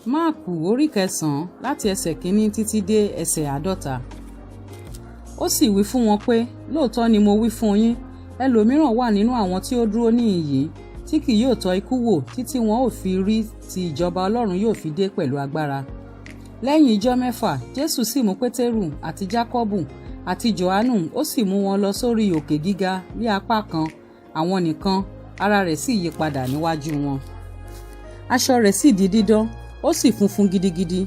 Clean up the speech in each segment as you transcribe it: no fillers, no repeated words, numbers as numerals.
Máàkù orí 9 láti ẹsẹ̀ 1 títí dé ẹsẹ̀ 50. Ó sì wí fún wọn pé, lóòótọ́ ni mo wí fún yín, ẹlòmíràn wà nínú àwọn tí ó dúró níhìn yìí tí kì yóò tọ́ ikú wò títí wọn ò fi rí tí ìjọba Ọlọ́run yóò fi dé pẹ̀lú agbára. Lẹ́yìn ijọ́ 6, Jésù sì mú Pétérù àti Jákọ́bù àti Jòhánù, ó sì mú wọn lọ sórí òkè gíga ní apá kan, àwọn nìkan, ara rẹ̀ sì yí padà níwájú wọn. Aṣọ rẹ̀ sì di dídán, ó sì funfun gidigidi.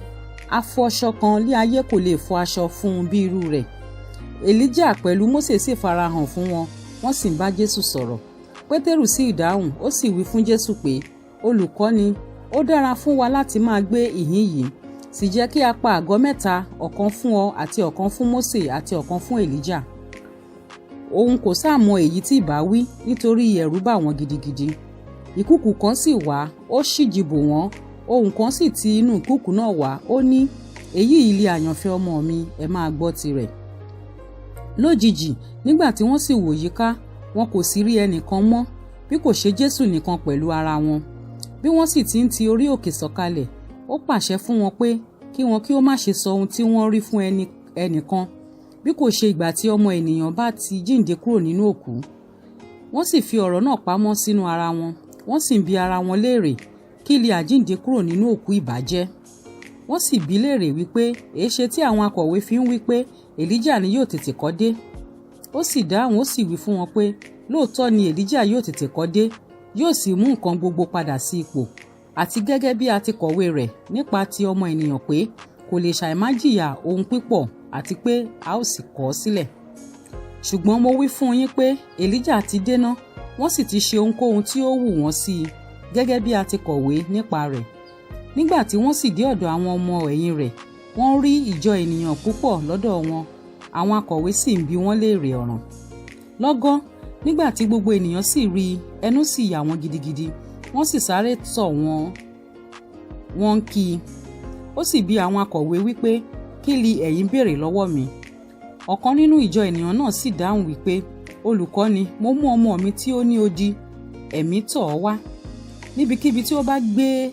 Afọṣọ kan lé ayé kò lè fọ aṣọ fún un bí irú rẹ̀. Èlíjà pẹ̀lú Mósè sì farahàn fún wọn, wọ́n sì ń bá Jésù sọ̀rọ̀. Pétérù sì dáhùn, ó sì wí fún Jésù pé, Olùkọ́ni, ó dára fún wa láti máa gbé ìhín yìí, sì jẹ́ kí a pa àgọ́ 3, ọ̀kan fún ọ àti ọ̀kan fún Mósè àti ọ̀kan fún Èlíjà. Òun kò sáà mọ èyí tí ìbá wí nítorí ẹ̀rù bà wọ́n gidigidi. Ìkùùkù kan sì wá, ó ṣíji bò wọ́n, ohùn kan sì ti inú ìkùùkù náà wá, ó ní, èyí ilé àyànfẹ́ ọmọ mi, ẹ máa gbọ́ tirẹ̀. Lójijì, nígbà tí wọ́n sì wò yíká, wọn kò sì rí ẹnìkan mọ́, bí kò ṣe Jésù nìkan pẹ̀lú ara wọn. Bí wọ́n sì ti ń ti orí òkè sọ̀kalẹ̀, ó pàṣẹ fún wọn pé kí wọn kí ó má ṣe sọ ohun tí wọ́n rí fún ẹnìkan, bí kò ṣe ìgbà tí ọmọ ènìyàn bá ti jíǹde kúrò nínú òkú. Wọ́n sì fi ọ̀rọ̀ náà pamọ́ sínú ara wọn, wọ́n sì ń bi ara wọn léèrè, kí lè àjíǹde kúrò nínú òkú ìbá jẹ́? Wọ́n sì bi léèrè wípé, èéṣe tí àwọn akọ̀wé fi ń wí pé Èlíjà ni yóò tètè kọ́ dé? Ó sì dáhùn, ó sì wí fún wọn pé, lóòótọ́ ni Èlíjà yóò tètè kọ́ dé, yóò sì mú nǹkan gbogbo padà sí ipò. Àti gẹ́gẹ́ bí a ti kọ̀wé rẹ̀ nípa ti ọmọ ènìyàn pé kò lè ṣàìmá jìyà ohun pípọ̀ àti pé a ó sì kọ̀ ọ́ sílẹ̀. Ṣùgbọ́n mo wí fún yín pé Èlíjà ti dé ná, wọ́n sì ti ṣe ohunkóhun tí ó wù wọ́n sí i, gẹ́gẹ́ bí a ti kọ̀wé nípa rẹ̀. Nígbà tí wọ́n sì dé ọ̀dọ̀ àwọn ọmọ ẹ̀yìn rẹ̀, wọ́n rí ìjọ ènìyàn púpọ̀ lọ́dọ̀ wọn, àwọn akọ̀wé sì ń bi wọ́n léèrè ọ̀ràn. Lọ́gán, nígbà tí gbogbo ènìyàn sì rí i, ẹnu sì yà wọ́n gidigidi, wọ́n sì sáré tọ̀ wọ́n ń kí i. Ó sì bi àwọn akọ̀wé wípé, kí li ẹ̀yin béèrè lọ́wọ́ mi? Ọ̀kan nínú ìjọ ènìyàn náà sì dáhùn wípé, Olùkọ́ni, mo mú ọmọ mi tí ó ní odi ẹ̀mí tọ̀ ọ́ wá. Níbikíbi tí ó bá gbé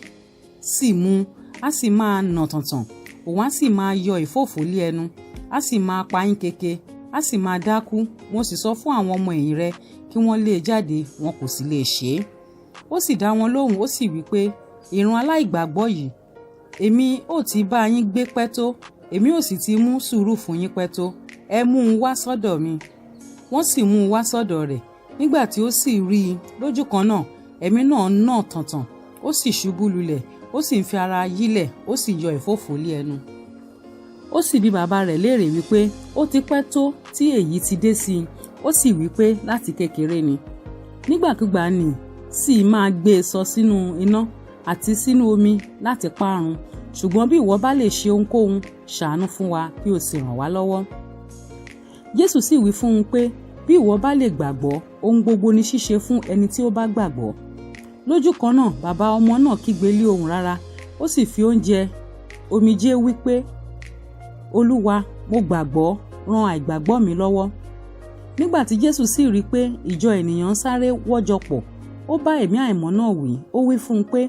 sì mú, á sì máa nà tàntàn, òun á sì máa yọ ìfófó lé ẹnu, á sì máa pa yín keke, á sì máa dákú. Mo sì sọ fún àwọn ọmọ ẹ̀yìn rẹ̀ kí wọ́n lé e jáde, wọn kò sì lè ṣe é. Ó sì dá wọn lóhùn, ó sì wí pé, ìran aláìgbàgbọ́ yìí, èmi ò ti bá yín gbé pẹ́ tó, èmi ò sì ti mú sùúrù fún yín pẹ́ tó, ẹ mú un wá sọ́dọ̀ mi. Wọ́n sì mú un wá sọ́dọ̀ rẹ̀. Nígbà tí ó sì rí i, lójú kan náà, ẹ̀mí náà nà tàntàn, ó sì ṣubú lulẹ̀, ó sì ń fi ara yílẹ̀, ó sì yọ ìfófó lé ẹnu. Ó sì bi bàbá rẹ̀ léèrè wípé, ó ti pẹ́ tó tí èyí ti dé sí i? Ó sì wípé, láti kékeré ni. Nígbàkúgbà ni sì máa gbé e sọ sínú iná àti sínú omi láti parun. Ṣùgbọ́n bí ìwọ bá lè ṣe ohunkóhun, ṣàánú fún wa kí o sì ràn wá lọ́wọ́. Jésù sì wí fún un pé, bí ìwọ bá lè gbàgbọ́, ohun gbogbo ni ṣíṣe fún ẹni tí ó bá gbàgbọ́. Lójú kan náà, bàbá ọmọ náà kígbe lé ohùn rara, ó sì fi omijé wípé, Olúwa, mo gbàgbọ́, ran àìgbàgbọ́ mi lọ́wọ́. Nígbà tí Jésù sì rí pé ìjọ ènìyàn ń sáré wọ́jọpọ̀, ó bá ẹ̀mí àìmọ́ náà wí, ó wí fún un pé,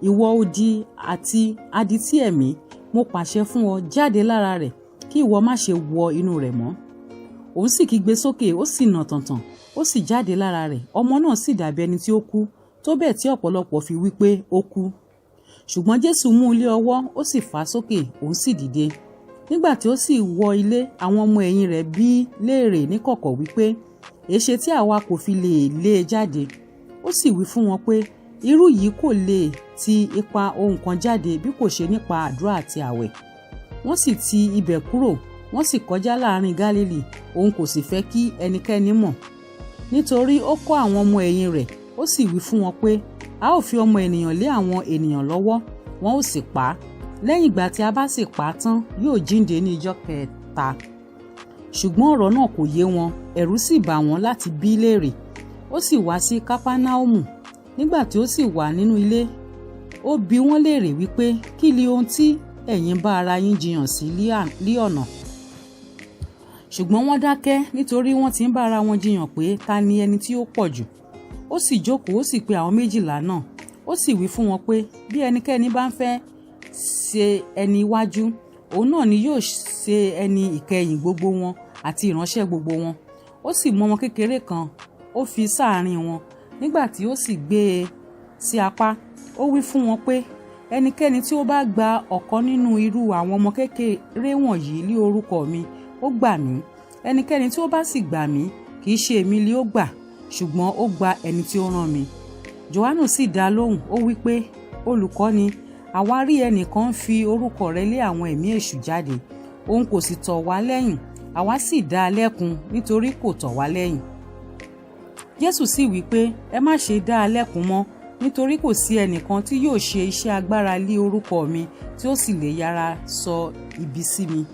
ìwọ odi àti adití ẹ̀mí, mo pàṣẹ fún ọ, jáde lára rẹ̀, kí ìwọ má ṣe wọ inú rẹ̀ mọ́. Òun sì kígbe sókè, ó sì nà tàntàn, ó sì jáde lára rẹ̀. Ọmọ náà sì dàbí ẹni tí ó kú, tó bẹ́ẹ̀ tí ọ̀pọ̀lọpọ̀ fi wí pé ó kú. Ṣùgbọ́n Jésù mú un lé ọwọ́, ó sì fà á sókè, òun sì dìde. Nígbà tí ó sì wọ ilé, àwọn ọmọ ẹ̀yìn rẹ̀ bi léèrè níkọ̀kọ̀ wípé, èéṣe tí àwa kò fi lè lé e jáde? Ó sì wí fún wọn pé, irú yìí kò lè ti ipa ohun kan jáde bí kò ṣe nípa àdúrà àti àwẹ̀. Wọ́n sì ti ibẹ̀ kúrò, wọ́n sì kọjá láàrin Gálílì, òun kò sì fẹ́ kí ẹnikẹ́ni mọ̀, nítorí ó kọ́ àwọn ọmọ ẹ̀yìn rẹ̀. Ó sì wí fún wọn pé, a ó fi ọmọ ènìyàn lé àwọn ènìyàn lọ́wọ́, wọn ó sì pa á. Lẹ́yìn ìgbà tí a bá sì pa á tán, yóò jíǹde ní ijọ́ kẹta. Ṣùgbọ́n ọ̀rọ̀ náà kò yé wọn, ẹ̀rù sì bà wọ́n láti bi í léèrè. Ó sì wá sí Kápánáùmù. Nígbà tí ó sì wà nínú ilé, ó bi wọ́n léèrè wípé, kí ni ohun tí ẹ̀yin bá ara yín jiyàn sí lí ọ̀nà? Ṣùgbọ́n wọ́n dákẹ́, nítorí wọ́n ti ń bá ara wọn jiyàn pé ta ni ẹni tí ó pọ̀ jù. Ó sì jókòó, ó sì pe àwọn 12 náà, ó sì wí fún wọn pé, bí ẹnikẹ́ni bá ń fẹ́ ṣe ẹni iwájú, òun náà ni yóò ṣe ẹni ìkẹyìn gbogbo wọn àti ìránṣẹ́ gbogbo wọn. Ó sì mú ọmọ kékeré kan, ó fi sáàárín wọn. Nígbà tí ó sì gbé e sí apá, ó wí fún wọn pé, ẹnikẹ́ni tí ó bá gba ọ̀kan nínú irú àwọn ọmọ kékeré wọ̀nyí ní orúkọ mi, ó gbà mí. Ẹnikẹ́ni tí ó bá sì gbà mí, kì í ṣe èmi ni ó gbà, ṣùgbọ́n ó gba ẹni tí ó rán mi. Jòhánù sì dá lóhùn, ó wí pé, olùkọ́ni, àwa rí ẹnìkan fi orúkọ rẹ lé àwọn ẹ̀mí èṣù jáde, òun kò sì tọ̀ wá lẹ́yìn, àwa sì dá a lẹ́kun nítorí kò tọ̀ wá lẹ́yìn. Jésù sì wí pé, ẹ má ṣe dá a lẹ́kun mọ́, nítorí kò sí ẹnìkan tí yóò ṣe iṣẹ́ agbára lé orúkọ mi tí ó sì lè yára sọ ibi sí mi.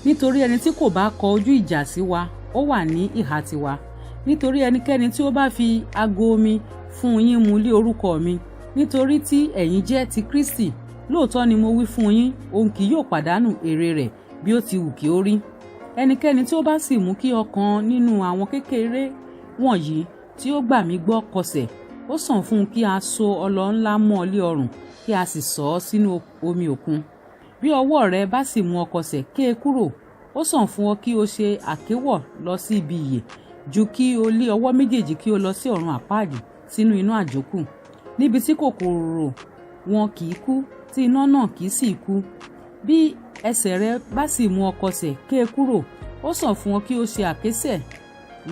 Nítorí ẹni tí kò bá kọ ojú ìjà sí wa, ó wà ní ìhà tiwa. Nítorí ẹnikẹ́ni tí ó bá fi ago omi fún yín mu lé orúkọ mi, nítorí tí ẹ̀yin jẹ́ ti Kristi, lóòótọ́ ni mo wí fún yín, òun kì yóò pàdánù èrè rẹ̀ bí ó ti wù kí ó rí. Ẹnikẹ́ni tí ó bá sì mú kí ọ̀kan nínú àwọn kékeré wọ̀nyí tí ó gbà mí gbọ́ kọsẹ̀, ó sàn fún un kí a so ọlọ ńlá mọ́ ọ lé ọrùn, kí a sì sọ ọ́ sínú omi òkun. Bí ọwọ́ rẹ bá sì mú ọ kọsẹ̀, ké e kúrò. Ó sàn fún ọ kí o ṣe àkéwọ̀ lọ sí ibi ìyè, ju kí o lé ọwọ́ méjèèjì kí o lọ sí ọ̀run àpáàdì, sínú iná àjókù, níbi tí kòkòrò wọn kì í kú, tí iná náà kì í sì kú. Bí ẹsẹ̀ rẹ bá sì mú ọ kọsẹ̀, ké e kúrò. Ó sàn fún ọ kí o ṣe àkésẹ̀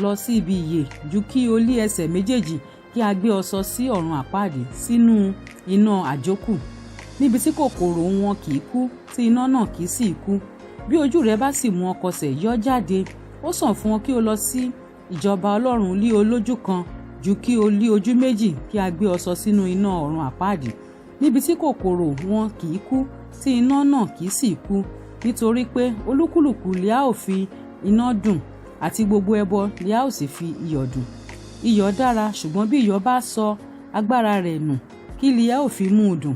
lọ sí ibi ìyè, ju kí o lé ẹsẹ̀ méjèèjì kí a gbé ọ sọ sí ọ̀run àpáàdì, sínú iná àjókù, níbi tí kòkòrò wọn kì í kú, tí iná náà kì í sì kú. Bí ojú rẹ bá sì mú ọ kọsẹ̀, yọ jáde. Ó sàn fún ọ kí o lọ sí ìjọba Ọlọ́run lé olójú kan, ju kí o lé ojú méjì kí a gbé ọ sọ sínú iná ọ̀run àpáàdì, níbi tí kòkòrò wọn kì í kú, tí iná náà kì í sì kú. Nítorí pé olúkúlùkù lè a ó fi iná dùn, àti gbogbo ẹbọ lè a ó sì fi iyọ̀ dùn. Iyọ̀ dára, ṣùgbọ́n bí iyọ̀ bá sọ agbára rẹ̀ nù, kí lè a ó fi mú un dùn?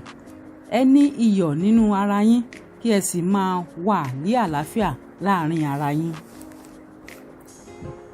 Ẹ ní iyọ̀ nínú ara yín, kí ẹ sì máa wà ní àlàáfíà láàrin ara yín.